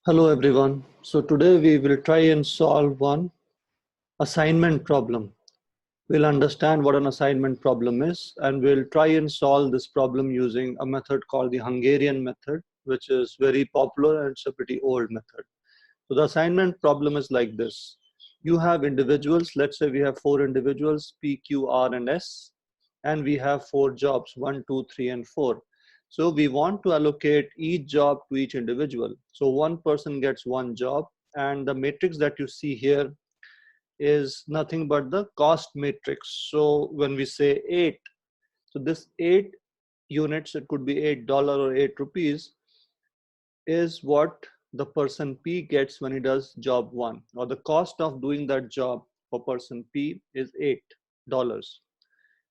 Hello everyone. So today we will try and solve one assignment problem. We'll understand what an assignment problem is and we'll try and solve this problem using a method called the Hungarian method, which is very popular and it's a pretty old method. So the assignment problem is like this. You have individuals, let's say we have four individuals, P, Q, R, and S, and we have four jobs, 1, 2, 3, and 4. So we want to allocate each job to each individual. So one person gets one job, and the matrix that you see here is nothing but the cost matrix. So when we say 8, so this 8 units, it could be $8 or 8 rupees, is what the person P gets when he does job 1, or the cost of doing that job for person P is $8.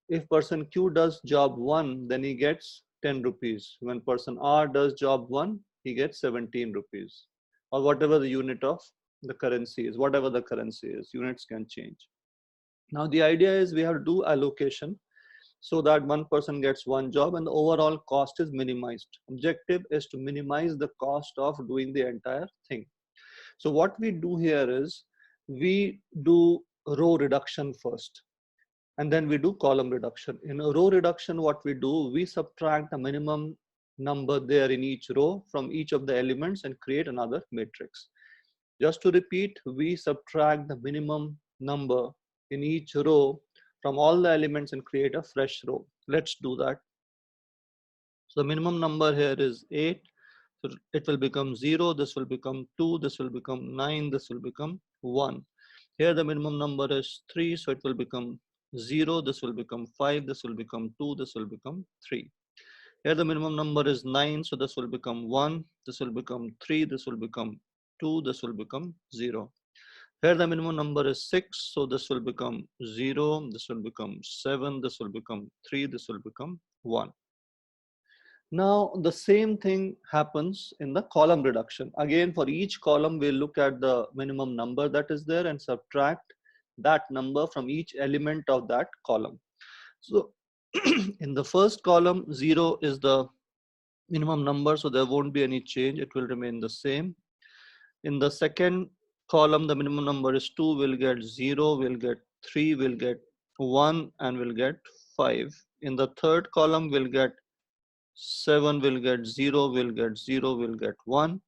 If person Q does job 1, then he gets 10 rupees. When person R does job 1, he gets 17 rupees, or whatever the unit of the currency is, whatever the currency is, units can change. Now the idea is we have to do allocation so that one person gets one job and the overall cost is minimized. Objective is to minimize the cost of doing the entire thing. So what we do here is we do row reduction first and then we do column reduction. In a row reduction, what we do, we subtract the minimum number there in each row from each of the elements and create another matrix. Just to repeat, we subtract the minimum number in each row from all the elements and create a fresh row. Let's do that. So the minimum number here is 8. So it will become 0, this will become 2, this will become 9, this will become 1. Here the minimum number is 3, so it will become 0, this will become 5, this will become 2, this will become 3. Here the minimum number is 9, so this will become 1, this will become 3, this will become 2, this will become 0. Here the minimum number is 6, so this will become 0, this will become 7, this will become 3, this will become 1. Now the same thing happens in the column reduction. Again, for each column, we'll look at the minimum number that is there and subtract that number from each element of that column. So in the first column, 0 is the minimum number, so there won't be any change. It will remain the same. In the second column, the minimum number is 2, we'll get 0, we'll get 3, we'll get 1, and we'll get 5. In the third column, we'll get 7, will get 0, will get 0, will get 1.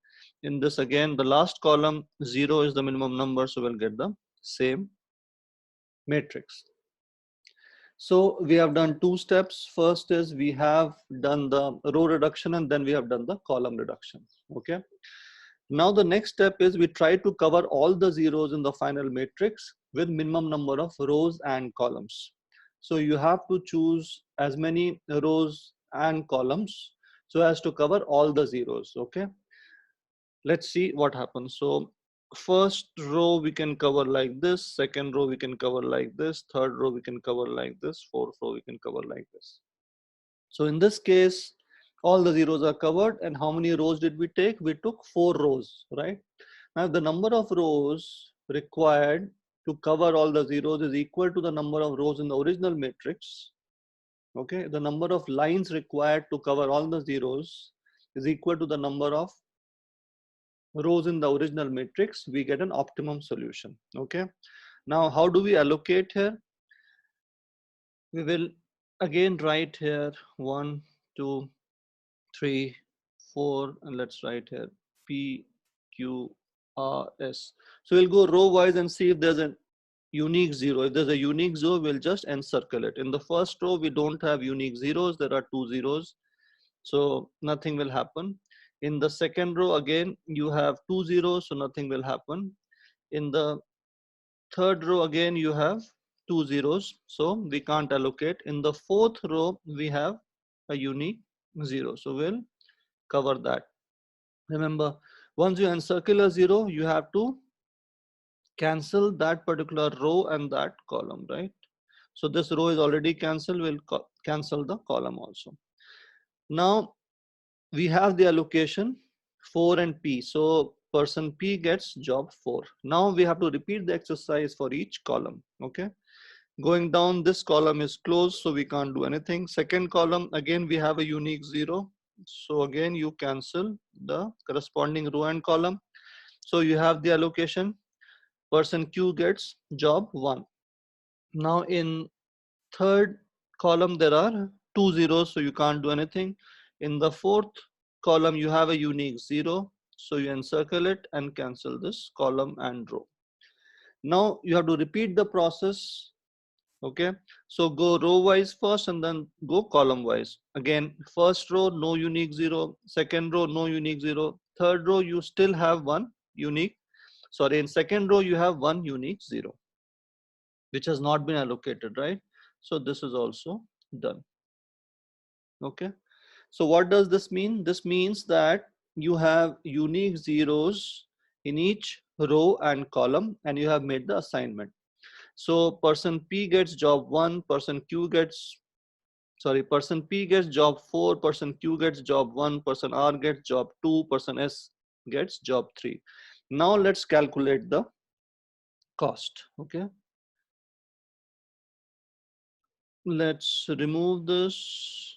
In this again, the last column, 0 is the minimum number, so we'll get the same matrix. So we have done two steps. First is we have done the row reduction and then we have done the column reduction. Okay. Now the next step is we try to cover all the zeros in the final matrix with minimum number of rows and columns. So you have to choose as many rows and columns so as to cover all the zeros. Okay. Let's see what happens. So first row we can cover like this, second row we can cover like this, third row we can cover like this, fourth row we can cover like this. So in this case, all the zeros are covered. And how many rows did we take? We took 4 rows, right? Now the number of rows required to cover all the zeros is equal to the number of rows in the original matrix. Okay, the number of lines required to cover all the zeros is equal to the number of rows in the original matrix. We get an optimum solution. Okay, now how do we allocate here? We will again write here 1, 2, 3, 4, and let's write here P, Q, R, S. So we'll go row wise and see if there's a unique zero. If there's a unique zero, we'll just encircle it. In the first row, we don't have unique zeros. There are 2 zeros. So nothing will happen. In the second row, again, you have 2 zeros, so nothing will happen. In the third row, again, you have 2 zeros, so we can't allocate. In the fourth row, we have a unique 0, so we'll cover that. Remember, once you encircle a 0, you have to cancel that particular row and that column, right? So this row is already cancelled, we'll cancel the column also. Now we have the allocation 4 and P. So person P gets job 4. Now we have to repeat the exercise for each column. Okay. Going down, this column is closed, so we can't do anything. Second column, again, we have a unique 0. So again, you cancel the corresponding row and column. So you have the allocation. Person Q gets job 1. Now in third column there are 2 zeros, so you can't do anything. In the fourth column you have a unique 0, so you encircle it and cancel this column and row. Now you have to repeat the process. Okay, so go row wise first and then go column wise. Again, first row no unique 0, second row no unique 0, third row you still have one unique, sorry, in second row you have one unique 0 which has not been allocated, right? So this is also done. Okay, so what does this mean? This means that you have unique zeros in each row and column and you have made the assignment. So person P gets job 1, person P gets job 4, person Q gets job 1, person R gets job 2, person S gets job 3. Now let's calculate the cost. Okay, let's remove this.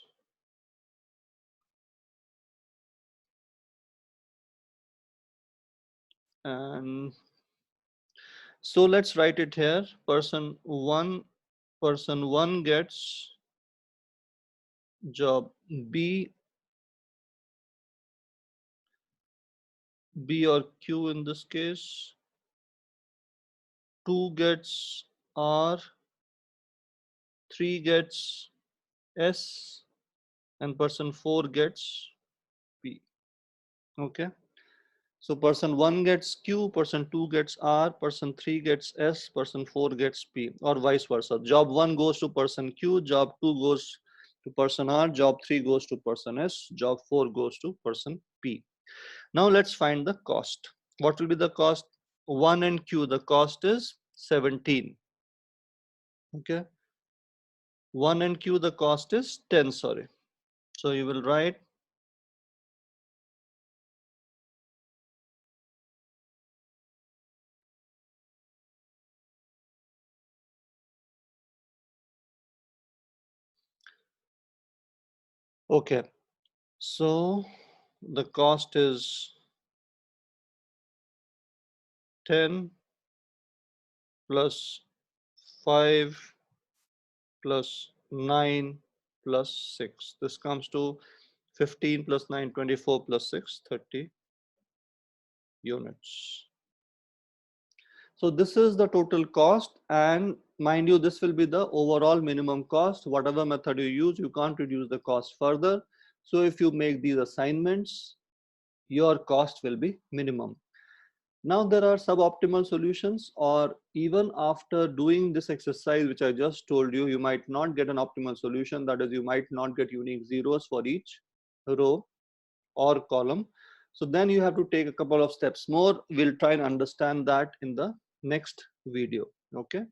And so let's write it here. Person 1 gets job B or Q in this case. 2 gets R, 3 gets S, and person 4 gets P. Okay. So person 1 gets Q, person 2 gets R, person 3 gets S, person 4 gets P, or vice versa. Job 1 goes to person Q, job 2 goes to person R, job 3 goes to person S, job 4 goes to person P. Now let's find the cost. What will be the cost? 1 and Q, the cost is 17. Okay. 1 and Q, the cost is 10, sorry. So you will write okay. So the cost is 10 plus 5 plus 9 plus 6. This comes to 15 plus 9, 24 plus 6, 30 units. So this is the total cost, and mind you, this will be the overall minimum cost. Whatever method you use, you can't reduce the cost further. So if you make these assignments, your cost will be minimum. Now there are suboptimal solutions, or even after doing this exercise which I just told you, you might not get an optimal solution. That is, you might not get unique zeros for each row or column. So then you have to take a couple of steps more. We'll try and understand that in the next video. Okay.